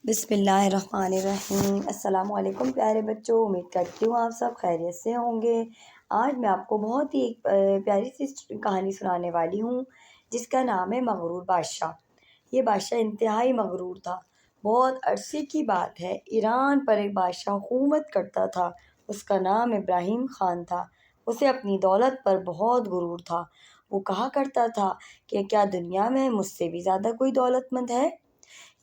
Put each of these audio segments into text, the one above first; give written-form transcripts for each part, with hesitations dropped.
بسم اللہ الرحمن الرحیم۔ السلام علیکم پیارے بچوں، امید کرتی ہوں آپ سب خیریت سے ہوں گے۔ آج میں آپ کو بہت ہی ایک پیاری سی کہانی سنانے والی ہوں جس کا نام ہے مغرور بادشاہ۔ یہ بادشاہ انتہائی مغرور تھا۔ بہت عرصے کی بات ہے، ایران پر ایک بادشاہ حکومت کرتا تھا۔ اس کا نام ابراہیم خان تھا۔ اسے اپنی دولت پر بہت غرور تھا۔ وہ کہا کرتا تھا کہ کیا دنیا میں مجھ سے بھی زیادہ کوئی دولت مند ہے؟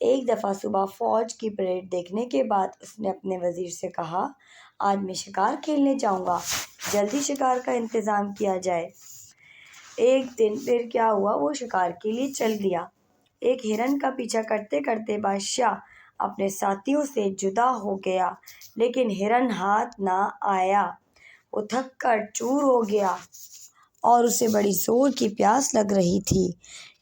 ایک دفعہ صبح فوج کی پریڈ دیکھنے کے بعد اس نے اپنے وزیر سے کہا، آج میں شکار کھیلنے جاؤں گا، جلدی شکار کا انتظام کیا جائے۔ ایک دن پھر کیا ہوا، وہ شکار کے لیے چل دیا۔ ایک ہرن کا پیچھا کرتے کرتے بادشاہ اپنے ساتھیوں سے جدا ہو گیا، لیکن ہرن ہاتھ نہ آیا۔ وہ تھک کر چور ہو گیا اور اسے بڑی زور کی پیاس لگ رہی تھی۔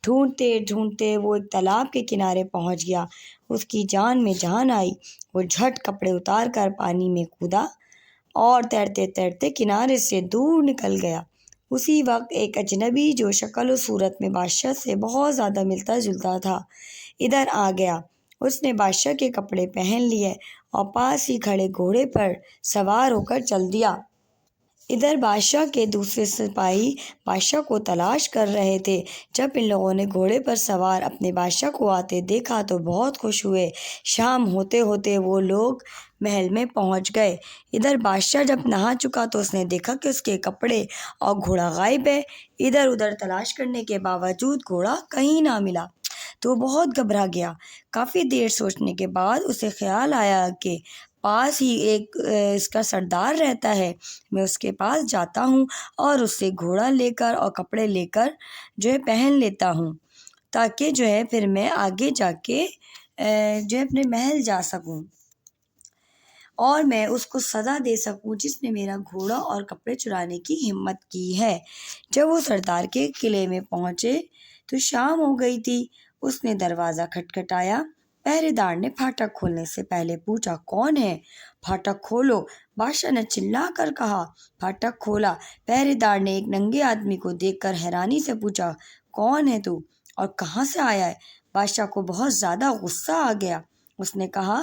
ڈھونڈتے ڈھونڈتے وہ ایک تالاب کے کنارے پہنچ گیا۔ اس کی جان میں جان آئی۔ وہ جھٹ کپڑے اتار کر پانی میں کودا اور تیرتے تیرتے کنارے سے دور نکل گیا۔ اسی وقت ایک اجنبی جو شکل و صورت میں بادشاہ سے بہت زیادہ ملتا جلتا تھا، ادھر آ گیا۔ اس نے بادشاہ کے کپڑے پہن لیے اور پاس ہی کھڑے گھوڑے پر سوار ہو کر چل دیا۔ ادھر بادشاہ کے دوسرے سپاہی بادشاہ کو تلاش کر رہے تھے۔ جب ان لوگوں نے گھوڑے پر سوار اپنے بادشاہ کو آتے دیکھا تو بہت خوش ہوئے۔ شام ہوتے ہوتے وہ لوگ محل میں پہنچ گئے۔ ادھر بادشاہ جب نہا چکا تو اس نے دیکھا کہ اس کے کپڑے اور گھوڑا غائب ہے۔ ادھر ادھر تلاش کرنے کے باوجود گھوڑا کہیں نہ ملا تو وہ بہت گھبرا گیا۔ کافی دیر سوچنے کے بعد اسے خیال آیا کہ پاس ہی ایک اس کا سردار رہتا ہے، میں اس کے پاس جاتا ہوں اور اس سے گھوڑا لے کر اور کپڑے لے کر پہن لیتا ہوں، تاکہ پھر میں آگے جا کے اپنے محل جا سکوں اور میں اس کو سزا دے سکوں جس نے میرا گھوڑا اور کپڑے چرانے کی ہمت کی ہے۔ جب وہ سردار کے قلعے میں پہنچے تو شام ہو گئی تھی۔ اس نے دروازہ کھٹکھٹایا۔ پہرے دار نے پھاٹک کھولنے سے پہلے پوچھا، کون ہے؟ پھاٹک کھولو، بادشاہ نے چلا کر کہا۔ پھاٹک کھولا۔ پہرے دار نے ایک ننگے آدمی کو دیکھ کر حیرانی سے پوچھا، کون ہے تو اور کہاں سے آیا ہے؟ بادشاہ کو بہت زیادہ غصہ آ گیا۔ اس نے کہا،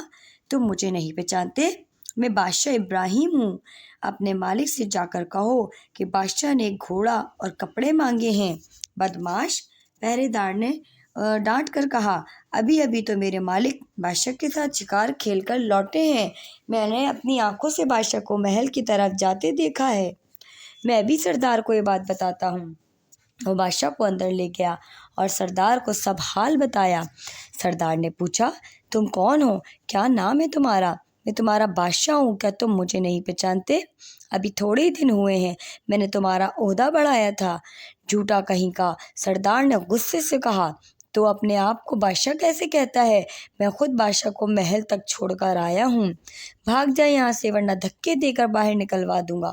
تم مجھے نہیں پہچانتے؟ میں بادشاہ ابراہیم ہوں۔ اپنے مالک سے جا کر کہو کہ بادشاہ نے ایک گھوڑا اور کپڑے مانگے ہیں۔ بدمعاش، پہرے دار نے ڈانٹ کر کہا، ابھی تو میرے مالک بادشاہ کے ساتھ شکار کھیل کر لوٹے ہیں۔ میں نے اپنی آنکھوں سے بادشاہ کو محل کی طرف جاتے دیکھا ہے۔ میں بھی سردار کو یہ بات بتاتا ہوں۔ وہ بادشاہ کو اندر لے گیا اور سردار کو سب حال بتایا۔ سردار نے پوچھا، تم کون ہو؟ کیا نام ہے تمہارا؟ میں تمہارا بادشاہ ہوں، کیا تم مجھے نہیں پہچانتے؟ ابھی تھوڑے ہی دن ہوئے ہیں میں نے تمہارا عہدہ بڑھایا تھا۔ جھوٹا کہیں کا، سردار نے غصے سے کہا، تو اپنے آپ کو بادشاہ کیسے کہتا ہے؟ میں خود بادشاہ کو محل تک چھوڑ کر آیا ہوں۔ بھاگ جائے یہاں سے ورنہ دھکے دے کر باہر نکلوا دوں گا۔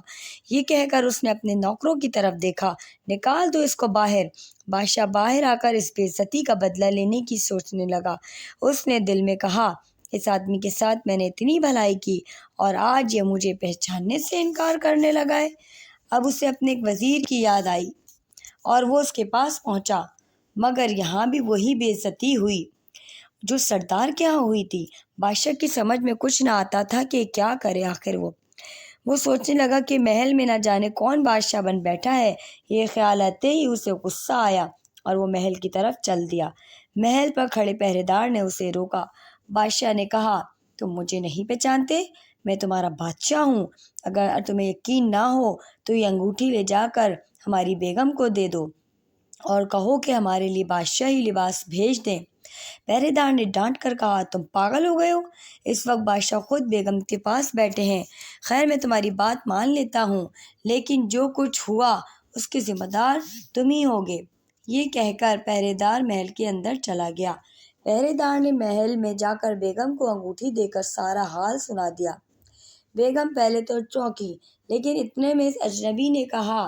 یہ کہہ کر اس نے اپنے نوکروں کی طرف دیکھا، نکال دو اس کو باہر۔ بادشاہ باہر آ کر اس بے عزتی کا بدلہ لینے کی سوچنے لگا۔ اس نے دل میں کہا، اس آدمی کے ساتھ میں نے اتنی بھلائی کی اور آج یہ مجھے پہچاننے سے انکار کرنے لگا ہے۔ اب اسے اپنے ایک وزیر کی یاد آئی اور وہ اس کے پاس پہنچا، مگر یہاں بھی وہی بے عزتی ہوئی جو سردار کے ہاں ہوئی تھی۔ بادشاہ کی سمجھ میں کچھ نہ آتا تھا کہ کیا کرے آخر وہ سوچنے لگا کہ محل میں نہ جانے کون بادشاہ بن بیٹھا ہے۔ یہ خیال آتے ہی اسے غصہ آیا اور وہ محل کی طرف چل دیا۔ محل پر کھڑے پہرے دار نے اسے روکا۔ بادشاہ نے کہا، تم مجھے نہیں پہچانتے؟ میں تمہارا بادشاہ ہوں۔ اگر تمہیں یقین نہ ہو تو یہ انگوٹھی لے جا کر ہماری بیگم کو دے دو اور کہو کہ ہمارے لیے بادشاہی لباس بھیج دیں۔ پہرے دار نے ڈانٹ کر کہا، تم پاگل ہو گئے ہو؟ اس وقت بادشاہ خود بیگم کے پاس بیٹھے ہیں۔ خیر میں تمہاری بات مان لیتا ہوں، لیکن جو کچھ ہوا اس کے ذمہ دار تم ہی ہوگے۔ یہ کہہ کر پہرے دار محل کے اندر چلا گیا۔ پہرے دار نے محل میں جا کر بیگم کو انگوٹھی دے کر سارا حال سنا دیا۔ بیگم پہلے تو چونکی، لیکن اتنے میں اس اجنبی نے کہا،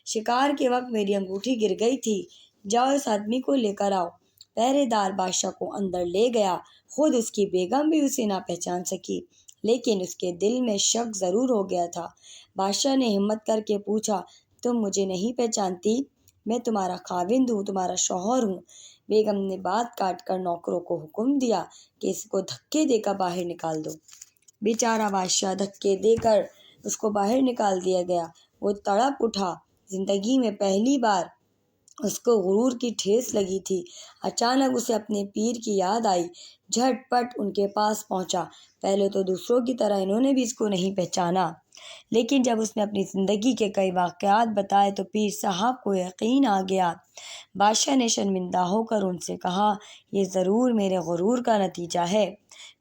شکار کے وقت میری انگوٹھی گر گئی تھی، جاؤ اس آدمی کو لے کر آؤ۔ پہرے دار بادشاہ کو اندر لے گیا۔ خود اس کی بیگم بھی اسے نہ پہچان سکی، لیکن اس کے دل میں شک ضرور ہو گیا تھا۔ بادشاہ نے ہمت کر کے پوچھا، تم مجھے نہیں پہچانتی؟ میں تمہارا خاوند ہوں، تمہارا شوہر ہوں۔ بیگم نے بات کاٹ کر نوکروں کو حکم دیا کہ اس کو دھکے دے کر باہر نکال دو۔ بیچارہ بادشاہ دھکے دے کر اس کو باہر نکال دیا گیا۔ وہ تڑپ اٹھا۔ زندگی میں پہلی بار اس کو غرور کی ٹھیس لگی تھی۔ اچانک اسے اپنے پیر کی یاد آئی، جھٹ پٹ ان کے پاس پہنچا۔ پہلے تو دوسروں کی طرح انہوں نے بھی اس کو نہیں پہچانا، لیکن جب اس نے اپنی زندگی کے کئی واقعات بتائے تو پیر صاحب کو یقین آ گیا۔ بادشاہ نے شرمندہ ہو کر ان سے کہا، یہ ضرور میرے غرور کا نتیجہ ہے۔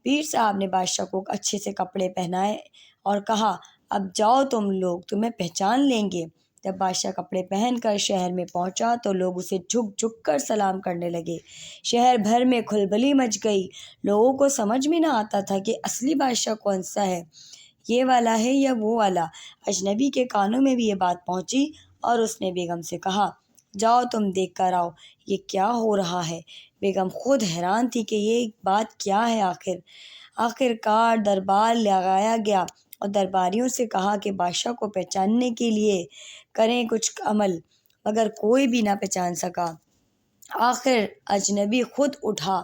پیر صاحب نے بادشاہ کو اچھے سے کپڑے پہنائے اور کہا، اب جاؤ، تم لوگ تمہیں پہچان لیں گے۔ جب بادشاہ کپڑے پہن کر شہر میں پہنچا تو لوگ اسے جھک جھک کر سلام کرنے لگے۔ شہر بھر میں کھلبلی مچ گئی۔ لوگوں کو سمجھ میں نہ آتا تھا کہ اصلی بادشاہ کون سا ہے، یہ والا ہے یا وہ والا۔ اجنبی کے کانوں میں بھی یہ بات پہنچی اور اس نے بیگم سے کہا، جاؤ تم دیکھ کر آؤ یہ کیا ہو رہا ہے۔ بیگم خود حیران تھی کہ یہ بات کیا ہے۔ آخر کار دربار لگایا گیا اور درباریوں سے کہا کہ بادشاہ کو پہچاننے کے لیے کریں کچھ عمل، مگر کوئی بھی نہ پہچان سکا۔ آخر اجنبی خود اٹھا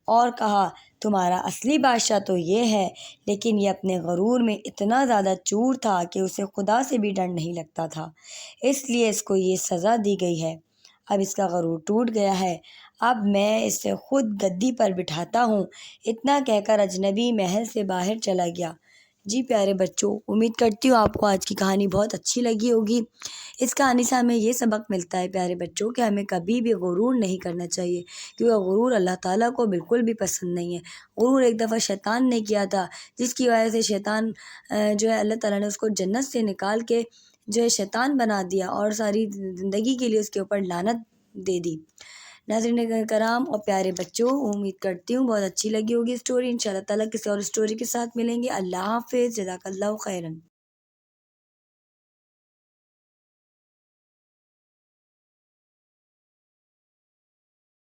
اور کہا، تمہارا اصلی بادشاہ تو یہ ہے، لیکن یہ اپنے غرور میں اتنا زیادہ چور تھا کہ اسے خدا سے بھی ڈر نہیں لگتا تھا، اس لیے اس کو یہ سزا دی گئی ہے۔ اب اس کا غرور ٹوٹ گیا ہے، اب میں اسے خود گدی پر بٹھاتا ہوں۔ اتنا کہہ کر اجنبی محل سے باہر چلا گیا۔ جی پیارے بچوں، امید کرتی ہوں آپ کو آج کی کہانی بہت اچھی لگی ہوگی۔ اس کہانی سے ہمیں یہ سبق ملتا ہے پیارے بچوں کہ ہمیں کبھی بھی غرور نہیں کرنا چاہیے، کیونکہ غرور اللہ تعالیٰ کو بالکل بھی پسند نہیں ہے۔ غرور ایک دفعہ شیطان نے کیا تھا، جس کی وجہ سے شیطان جو ہے اللہ تعالیٰ نے اس کو جنت سے نکال کے جو ہے شیطان بنا دیا اور ساری زندگی کے لیے اس کے اوپر لعنت دے دی۔ ناظرین کرام اور پیارے بچوں، امید کرتی ہوں بہت اچھی لگی ہوگی اسٹوری۔ انشاءاللہ تعالیٰ کسی اور اسٹوری کے ساتھ ملیں گے۔ اللہ حافظ، جزاک اللہ خیرن۔